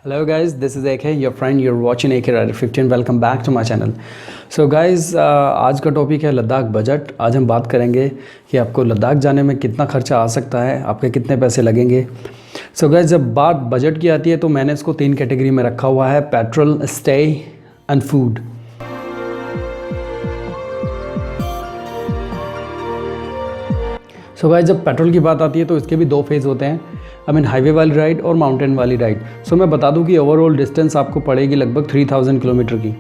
Hello guys, this is AK, your friend. You're watching AK Rider 15. Welcome back to my channel. So guys, आज का topic है Ladakh budget. आज हम बात करेंगे कि आपको लद्दाख जाने में कितना खर्चा आ सकता है, आपके कितने पैसे लगेंगे। So guys, जब बात बजट की आती है तो मैंने इसको 3 कैटेगरी में रखा हुआ है: petrol, stay and food. So guys, जब पेट्रोल की बात आती है तो इसके भी 2 फेज़ होते हैं। हाईवे वाली राइड और माउंटेन वाली राइड। सो मैं बता दूं कि ओवरऑल डिस्टेंस आपको पड़ेगी लगभग 3000 किलोमीटर की,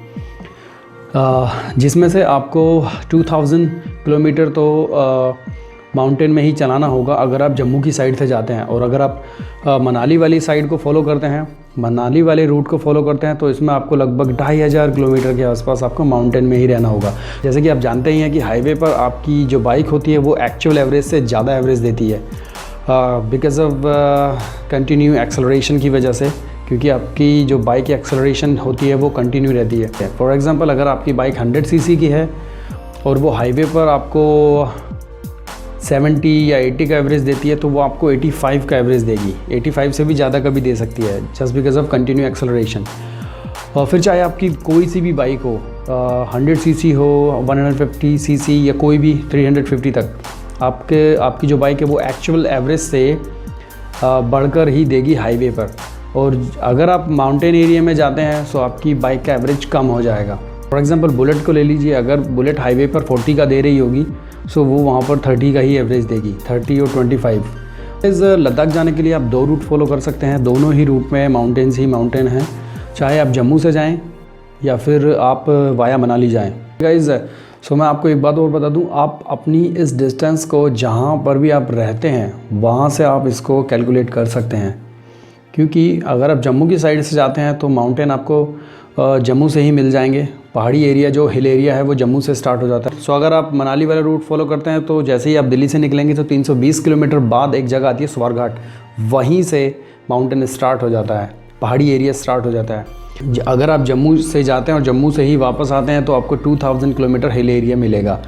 जिसमें से आपको 2000 किलोमीटर तो माउंटेन में ही चलाना होगा अगर आप जम्मू की साइड से जाते हैं। और अगर आप मनाली वाली साइड को फॉलो करते हैं, मनाली वाले रूट को फॉलो करते हैं, तो इसमें आपको लगभग 2500 किलोमीटर के आसपास आपको माउंटेन में ही रहना होगा। जैसे कि आप जानते ही हैं कि हाईवे पर आपकी जो बाइक होती है वो एक्चुअल एवरेज से ज़्यादा एवरेज देती है, बिकॉज ऑफ कंटिन्यू एक्सेलरेशन की वजह से, क्योंकि आपकी जो बाइक की एक्सेलरेशन होती है वो कंटिन्यू रहती है। फॉर एग्जांपल, अगर आपकी बाइक 100 सीसी की है और वो हाईवे पर आपको 70 या 80 का एवरेज देती है, तो वो आपको 85 का एवरेज देगी। 85 से भी ज़्यादा कभी दे सकती है, just because of continue acceleration. और फिर चाहे आपकी कोई सी भी बाइक हो, 100 सीसी हो, 150 सीसी या कोई भी 350 तक, आपकी जो बाइक है वो एक्चुअल एवरेज से बढ़कर ही देगी हाईवे पर। और अगर आप माउंटेन एरिया में जाते हैं तो आपकी बाइक का एवरेज कम हो जाएगा। फॉर एग्जांपल, बुलेट को ले लीजिए। अगर बुलेट हाईवे पर 40 का दे रही होगी, सो वो वहाँ पर 30 का ही एवरेज देगी, 30 और 25। इस लद्दाख जाने के लिए आप 2 रूट फॉलो कर सकते हैं। दोनों ही रूट में माउंटेन्स ही माउंटेन हैं, चाहे आप जम्मू से जाएँ या फिर आप वाया मनाली जाएँ। गाइज़, सो मैं आपको एक बात और बता दूं, आप अपनी इस डिस्टेंस को जहां पर भी आप रहते हैं वहां से आप इसको कैलकुलेट कर सकते हैं। क्योंकि अगर आप जम्मू की साइड से जाते हैं तो माउंटेन आपको जम्मू से ही मिल जाएंगे। पहाड़ी एरिया जो हिल एरिया है वो जम्मू से स्टार्ट हो जाता है। सो अगर आप मनाली वाला रूट फॉलो करते हैं तो जैसे ही आप दिल्ली से निकलेंगे तो 320 किलोमीटर बाद एक जगह आती है स्वारघाट, वहीं से माउंटेन स्टार्ट हो जाता है, पहाड़ी एरिया स्टार्ट हो जाता है। अगर आप जम्मू से जाते हैं और जम्मू से ही वापस आते हैं तो आपको 2000 किलोमीटर हिल एरिया मिलेगा।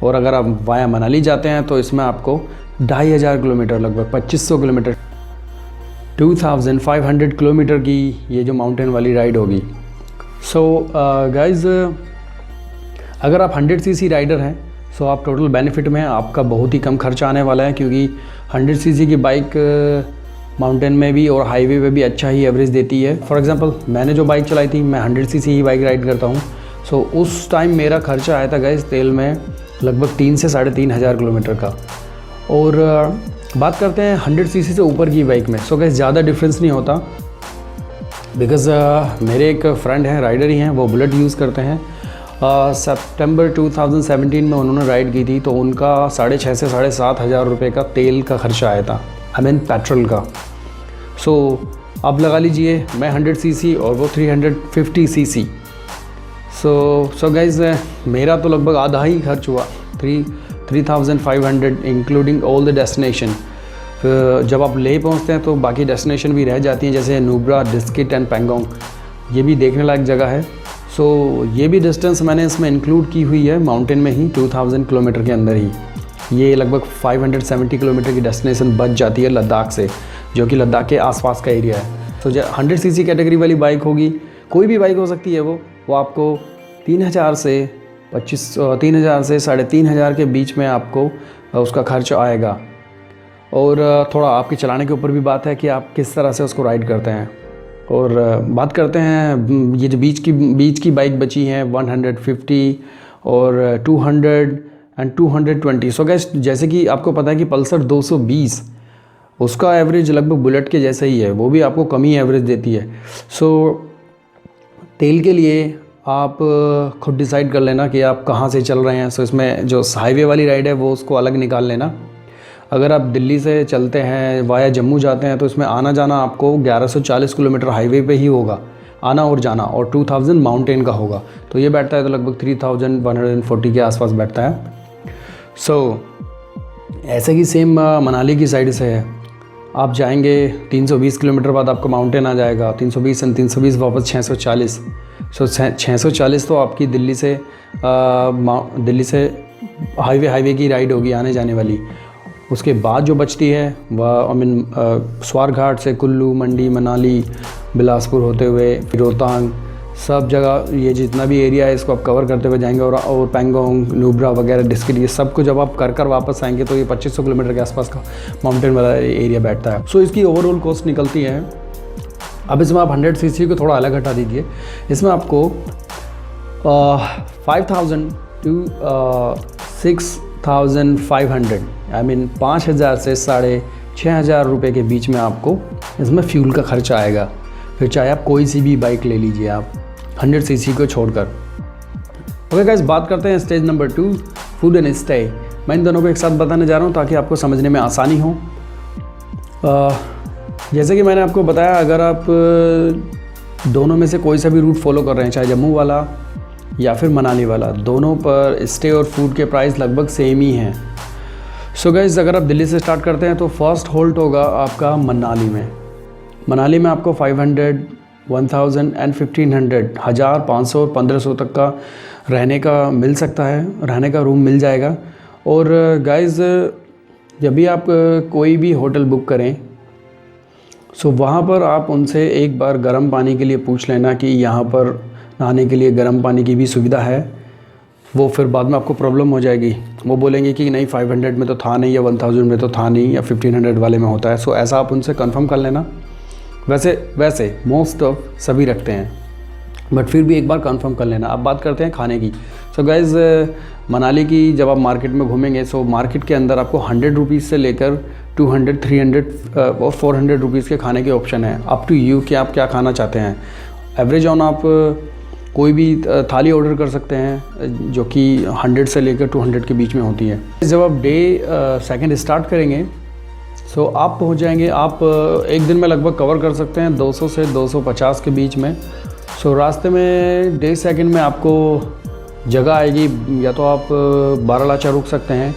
और अगर आप वाया मनाली जाते हैं तो इसमें आपको 2500 किलोमीटर, लगभग 2500 किलोमीटर, 2500 किलोमीटर की ये जो माउंटेन वाली राइड होगी। सो गाइज़, अगर आप 100 सीसी राइडर हैं सो आप टोटल बेनिफिट में आपका बहुत ही कम खर्चा आने वाला है, क्योंकि 100 सीसी की बाइक माउंटेन में भी और हाईवे पे भी अच्छा ही एवरेज देती है। फॉर एग्जांपल, मैंने जो बाइक चलाई थी, मैं 100 सीसी ही बाइक राइड करता हूँ। सो उस टाइम मेरा खर्चा आया था गाइस तेल में लगभग 3 से 3500 किलोमीटर का। और बात करते हैं 100 सीसी से ऊपर की बाइक में। सो गाइस, ज़्यादा डिफरेंस नहीं होता, बिकॉज़ मेरे एक फ्रेंड हैं, राइडर ही हैं, वो बुलेट यूज़ करते हैं। सितंबर 2017 में उन्होंने राइड की थी, तो उनका 6,500 से 7,500 रुपये का तेल का खर्चा आया था, पेट्रोल का। सो अब लगा लीजिए, मैं 100 सीसी और वो 350 सीसी। सो गाइज़, मेरा तो लगभग आधा ही खर्च हुआ, 3500 इंक्लूडिंग ऑल द डेस्टिनेशन। जब आप लेह पहुंचते हैं तो बाकी डेस्टिनेशन भी रह जाती हैं, जैसे नुब्रा, डिस्किट एंड पेंगोंग, ये भी देखने लायक जगह है। सो ये भी डिस्टेंस मैंने इसमें इंक्लूड की हुई है माउंटेन में ही, 2000 किलोमीटर के अंदर ही। ये लगभग 570 किलोमीटर की डेस्टिनेशन बच जाती है लद्दाख से, जो कि लद्दाख के आसपास का एरिया है। तो 100 सीसी कैटेगरी वाली बाइक होगी, कोई भी बाइक हो सकती है, वो आपको 3000 से 3500 के बीच में आपको उसका खर्च आएगा। और थोड़ा आपके चलाने के ऊपर भी बात है कि आप किस तरह से उसको राइड करते हैं। और बात करते हैं, ये जो बीच की बाइक बची हैं 150 और 200 एंड 220। सो गाइस, जैसे कि आपको पता है कि पल्सर 220, उसका एवरेज लगभग बुलेट के जैसा ही है, वो भी आपको कम ही एवरेज देती है। सो तेल के लिए आप खुद डिसाइड कर लेना कि आप कहाँ से चल रहे हैं। सो इसमें जो हाईवे वाली राइड है वो उसको अलग निकाल लेना। अगर आप दिल्ली से चलते हैं वाया जम्मू जाते हैं तो इसमें आना जाना आपको 1140 किलोमीटर हाईवे पे ही होगा, आना और जाना, और 2000 माउंटेन का होगा। तो ये बैठता है तो लगभग 3140 के आसपास बैठता है। सो ऐसे ही सेम मनाली की साइड से है। आप जाएंगे 320 किलोमीटर बाद आपका माउंटेन आ जाएगा, 320 एंड 320 वापस 640। सो 640 तो आपकी दिल्ली से हाईवे की राइड होगी आने जाने वाली। उसके बाद जो बचती है वह स्वारघाट से कुल्लू, मंडी, मनाली बिलासपुर होते हुए फिर रोहतांग, सब जगह ये जितना भी एरिया है इसको आप कवर करते हुए जाएंगे। और पैंगोंग, नुब्रा वगैरह डिस्ट्रिक्ट, ये सब को जब आप कर वापस आएंगे तो ये 2500 किलोमीटर के आसपास का माउंटेन वाला एरिया बैठता है। सो इसकी ओवरऑल कॉस्ट निकलती है, अब इसमें आप 100 सीसी को थोड़ा अलग हटा दीजिए, इसमें आपको 5000 to 6500 आई मीन 5000 से 6500 रुपये के बीच में आपको इसमें फ्यूल का खर्चा आएगा। फिर चाहे आप कोई सी भी बाइक ले लीजिए आप 100 सीसी को छोड़कर। ओके गाइस, बात करते हैं stage number 2, food and stay. मैं इन दोनों को एक साथ बताने जा रहा हूँ ताकि आपको समझने में आसानी हो। जैसे कि मैंने आपको बताया, अगर आप दोनों में से कोई सा भी रूट फॉलो कर रहे हैं, चाहे जम्मू वाला या फिर मनाली वाला, दोनों पर स्टे और फूड के प्राइस लगभग सेम ही हैं। सो गाइस, अगर आप दिल्ली से स्टार्ट करते हैं तो फर्स्ट होल्ट होगा आपका मनाली में। मनाली में आपको 500, 1000 एंड 1500, 1000, 500 और 1500 तक का रहने का मिल सकता है, रहने का रूम मिल जाएगा। और गाइस, जब भी आप कोई भी होटल बुक करें सो वहाँ पर आप उनसे एक बार गर्म पानी के लिए पूछ लेना कि यहाँ पर नहाने के लिए गर्म पानी की भी सुविधा है। वो फिर बाद में आपको प्रॉब्लम हो जाएगी, वो बोलेंगे कि नहीं 500 में तो था नहीं, या 1000 में तो था नहीं, या 1500 वाले में होता है। सो ऐसा आप उनसे कंफर्म कर लेना। वैसे मोस्ट ऑफ सभी रखते हैं, बट फिर भी एक बार कंफर्म कर लेना। अब बात करते हैं खाने की। सो गाइज़, मनाली की जब आप मार्केट में घूमेंगे सो मार्केट के अंदर आपको 100 रुपीज़ से लेकर 200, 300 और 400 रुपीज़ के खाने के ऑप्शन है। अप टू यू कि आप क्या खाना चाहते हैं। एवरेज ऑन आप कोई भी थाली ऑर्डर कर सकते हैं जो कि 100 से लेकर 200 के बीच में होती है। जब आप डे सेकंड स्टार्ट करेंगे सो आप पहुंच जाएंगे, आप एक दिन में लगभग कवर कर सकते हैं 200 से 250 के बीच में। सो रास्ते में डे सेकंड में आपको जगह आएगी, या तो आप बारालाचा रुक सकते हैं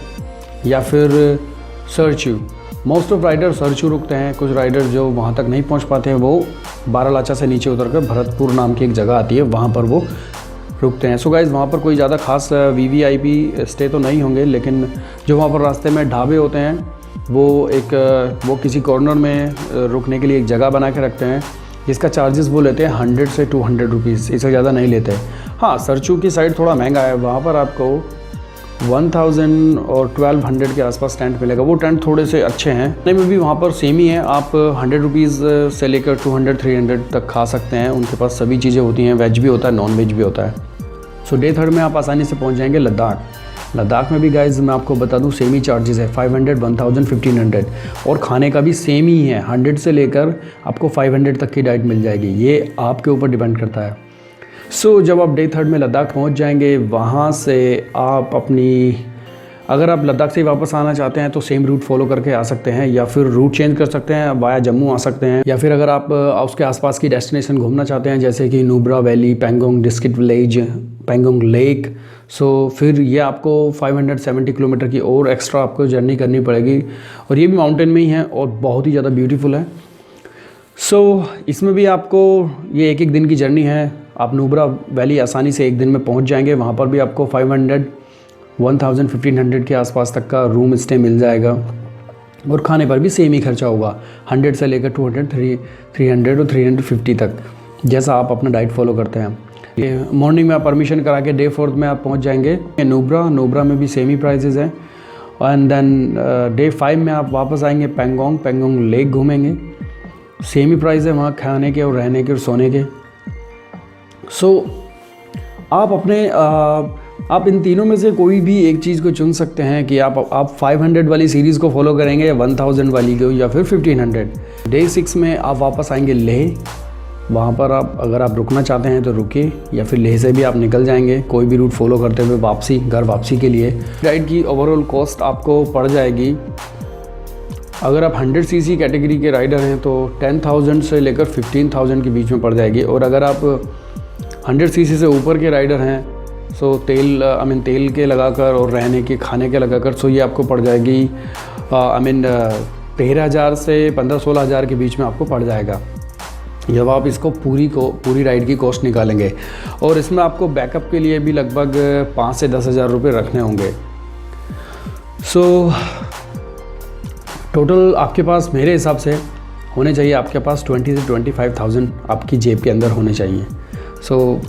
या फिर Sarchu. Most of rider Sarchu रुकते हैं, कुछ राइडर जो वहाँ तक नहीं पहुँच पाते हैं वो बारालाचा से नीचे उतरकर भरतपुर नाम की एक जगह आती है, वहाँ पर वो रुकते हैं। सो गाइज़, वहाँ पर कोई ज़्यादा खास VVIP स्टे तो नहीं होंगे, लेकिन जो वहाँ पर रास्ते में ढाबे होते हैं वो किसी कॉर्नर में रुकने के लिए एक जगह बना के रखते हैं, जिसका चार्जेस वो लेते हैं 100 से 200 रुपीज़, इससे ज़्यादा नहीं लेते। हाँ, सरचू की साइड थोड़ा महंगा है, वहाँ पर आपको 1000 और 1200 के आसपास टेंट मिलेगा। वो टेंट थोड़े से अच्छे हैं, नहीं में भी वहाँ पर सेम ही है। आप 100 रुपीज़ से लेकर 200, 300 तक खा सकते हैं। उनके पास सभी चीज़ें होती हैं, वेज भी होता है, नॉन वेज भी होता है। सो डे थर्ड में आप आसानी से पहुँच जाएंगे लद्दाख। लद्दाख में भी गाइज मैं आपको बता दूं सेम ही चार्जेस है, 500, 1000, 1500, और खाने का भी सेम ही है। 100 से लेकर आपको 500 तक की डाइट मिल जाएगी, ये आपके ऊपर डिपेंड करता है। सो जब आप डे थर्ड में लद्दाख पहुंच जाएंगे, वहाँ से आप अगर आप लद्दाख से वापस आना चाहते हैं तो सेम रूट फॉलो करके आ सकते हैं, या फिर रूट चेंज कर सकते हैं, वाया जम्मू आ सकते हैं, या फिर अगर आप उसके आसपास की डेस्टिनेशन घूमना चाहते हैं जैसे कि Nubra valley, Pangong district village, Pangong lake, so फिर ये आपको 570 किलोमीटर की और एक्स्ट्रा आपको जर्नी करनी पड़ेगी, और ये भी माउंटेन में ही है और बहुत ही ज़्यादा ब्यूटीफुल है। सो इसमें भी आपको ये एक दिन की जर्नी है। आप नुब्रा वैली आसानी से एक दिन में पहुंच जाएंगे, वहाँ पर भी आपको 500, 1000, 1500 के आसपास तक का रूम स्टे मिल जाएगा, और खाने पर भी सेम ही खर्चा होगा, 100 से लेकर 200, 300 और 350 तक, जैसा आप अपना डाइट फॉलो करते हैं। मॉर्निंग में आप परमिशन करा के डे फोर्थ में आप पहुंच जाएंगे नुब्रा में भी सेम ही प्राइसेस हैं। एंड देन डे 5 में आप वापस आएंगे पैंगोंग लेक घूमेंगे, सेम ही प्राइस है वहाँ खाने के और रहने के और सोने के। सो आप इन तीनों में से कोई भी एक चीज़ को चुन सकते हैं कि आप 500 वाली सीरीज़ को फॉलो करेंगे या 1000 वाली को, या फिर 1500। डे 6 में आप वापस आएंगे लेह, वहाँ पर अगर आप रुकना चाहते हैं तो रुकिए, या फिर लेह से भी आप निकल जाएंगे कोई भी रूट फॉलो करते हुए घर वापसी के लिए। राइड की ओवरऑल कॉस्ट आपको पड़ जाएगी, अगर आप 100 सीसी कैटेगरी के राइडर हैं तो 10,000 से लेकर 15,000 के बीच में पड़ जाएगी, और अगर आप 100 सीसी से ऊपर के राइडर हैं सो तेल के लगाकर और रहने के खाने के लगाकर सो ये आपको पड़ जाएगी 13,000 से 15-16,000 के बीच में आपको पड़ जाएगा, जब आप इसको पूरी राइड की कॉस्ट निकालेंगे। और इसमें आपको बैकअप के लिए भी लगभग 5 से 10,000 रुपये रखने होंगे। सो टोटल आपके पास मेरे हिसाब से होने चाहिए आपके पास 20 से 25,000 आपकी जेब के अंदर होने चाहिए। सो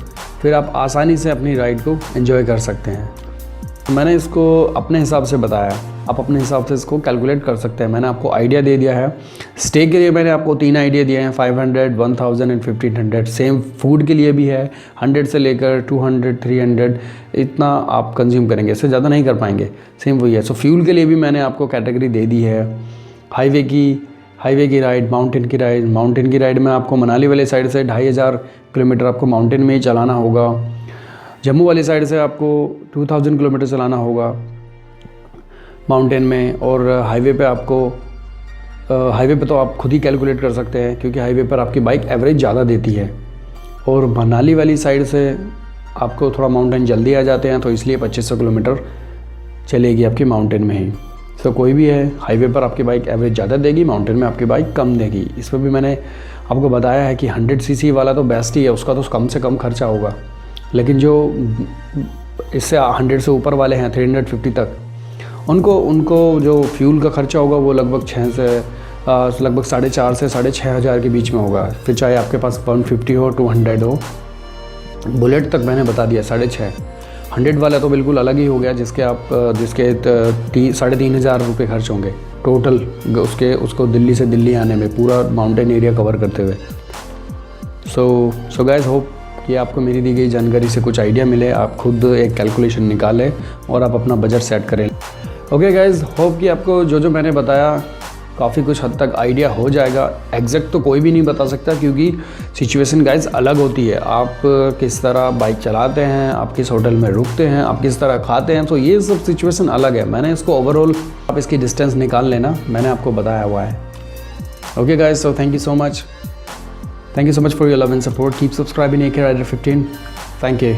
फिर आप आसानी से अपनी राइड को एंजॉय कर सकते हैं। मैंने इसको अपने हिसाब से बताया, आप अपने हिसाब से इसको कैलकुलेट कर सकते हैं। मैंने आपको आइडिया दे दिया है। स्टे के लिए मैंने आपको 3 आइडिया दिए हैं, 500, 1000 एंड 1500। सेम फूड के लिए भी है, 100 से लेकर 200, 300 इतना आप कंज्यूम करेंगे, इससे ज़्यादा नहीं कर पाएंगे। सेम वही है। सो फ्यूल के लिए भी मैंने आपको कैटेगरी दे दी है। हाईवे की राइड, माउंटेन की राइड में आपको मनाली वाले साइड से 2500 किलोमीटर आपको माउंटेन में ही चलाना होगा। जम्मू वाली साइड से आपको 2000 किलोमीटर चलाना होगा माउंटेन में। और हाईवे पे तो आप खुद ही कैलकुलेट कर सकते हैं, क्योंकि हाईवे पर आपकी बाइक एवरेज ज़्यादा देती है। और मनाली वाली साइड से आपको थोड़ा माउंटेन जल्दी आ जाते हैं, तो इसलिए 2500 किलोमीटर चलेगी आपकी माउंटेन में ही। तो कोई भी है, हाईवे पर आपकी बाइक एवरेज ज़्यादा देगी, माउंटेन में आपकी बाइक कम देगी। इस पर भी मैंने आपको बताया है कि 100 सीसी वाला तो बेस्ट ही है, उसका तो कम से कम खर्चा होगा। लेकिन जो इससे 100 से ऊपर वाले हैं 350 तक, उनको जो फ्यूल का खर्चा होगा वो लगभग 4,500 से 6,500 के बीच में होगा। फिर चाहे आपके पास 150 हो, 200 हो। बुलेट तक मैंने बता दिया 6,500। 100 वाला तो बिल्कुल अलग ही हो गया, जिसके 3,500 रुपये खर्च होंगे टोटल उसको दिल्ली से दिल्ली आने में, पूरा माउंटेन एरिया कवर करते हुए। सो गाइस, होप कि आपको मेरी दी गई जानकारी से कुछ आइडिया मिले, आप खुद एक कैलकुलेशन निकालें और आप अपना बजट सेट करें। ओके गाइस, होप कि आपको जो मैंने बताया काफ़ी कुछ हद तक आइडिया हो जाएगा। एग्जैक्ट तो कोई भी नहीं बता सकता, क्योंकि सिचुएशन गाइस अलग होती है। आप किस तरह बाइक चलाते हैं, आप किस होटल में रुकते हैं, आप किस तरह खाते हैं, तो ये सब सिचुएशन अलग है। मैंने इसको ओवरऑल आप इसकी डिस्टेंस निकाल लेना, मैंने आपको बताया हुआ है। Okay guys, so thank you so much for your love and support. Keep subscribing AK Rider 15। Thank you.